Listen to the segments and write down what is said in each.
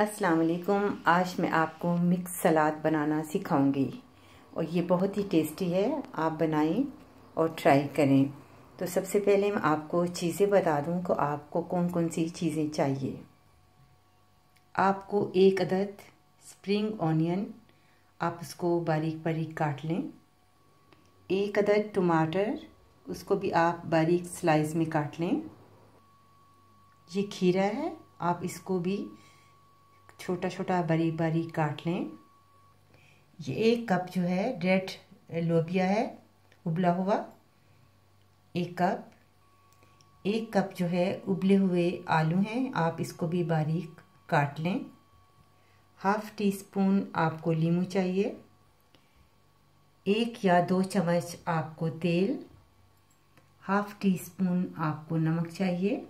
अस्सलाम वालेकुम। आज मैं आपको मिक्स सलाद बनाना सिखाऊंगी और ये बहुत ही टेस्टी है। आप बनाएं और ट्राई करें। तो सबसे पहले मैं आपको चीज़ें बता दूं कि आपको कौन कौन सी चीज़ें चाहिए। आपको एक अदद स्प्रिंग ऑनियन, आप उसको बारीक बारीक काट लें। एक अदद टमाटर, उसको भी आप बारीक स्लाइस में काट लें। ये खीरा है, आप इसको भी छोटा छोटा बारीक बारीक काट लें। ये एक कप जो है रेड लोबिया है, उबला हुआ एक कप जो है उबले हुए आलू हैं, आप इसको भी बारीक काट लें। हाफ टी स्पून आपको नींबू चाहिए। 1 या 2 चम्मच आपको तेल, हाफ टी स्पून आपको नमक चाहिए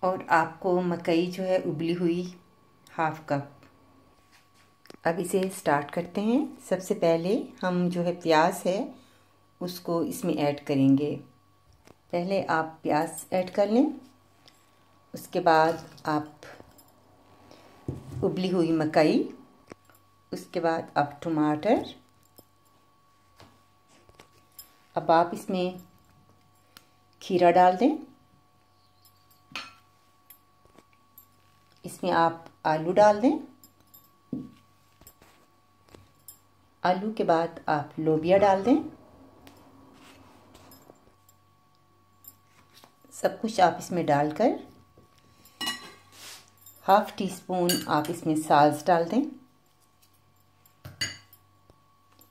और आपको मकई जो है उबली हुई हाफ कप। अब इसे स्टार्ट करते हैं। सबसे पहले हम जो है प्याज है उसको इसमें ऐड करेंगे। पहले आप प्याज ऐड कर लें, उसके बाद आप उबली हुई मकई, उसके बाद आप टमाटर। अब आप इसमें खीरा डाल दें, इसमें आप आलू डाल दें। आलू के बाद आप लोबिया डाल दें। सब कुछ आप इसमें डालकर हाफ टी स्पून आप इसमें साल्ट डाल दें।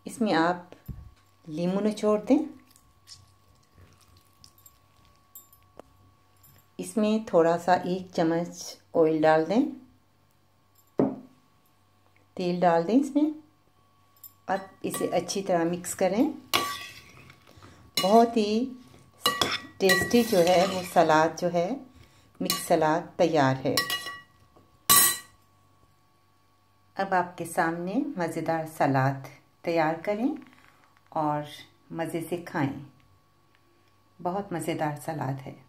इसमें आप नींबू निचोड़ दें। इसमें थोड़ा सा 1 चम्मच ऑयल डाल दें, तेल डाल दें इसमें। अब इसे अच्छी तरह मिक्स करें। बहुत ही टेस्टी जो है वो सलाद जो है मिक्स सलाद तैयार है। अब आपके सामने मज़ेदार सलाद तैयार करें और मज़े से खाएं। बहुत मज़ेदार सलाद है।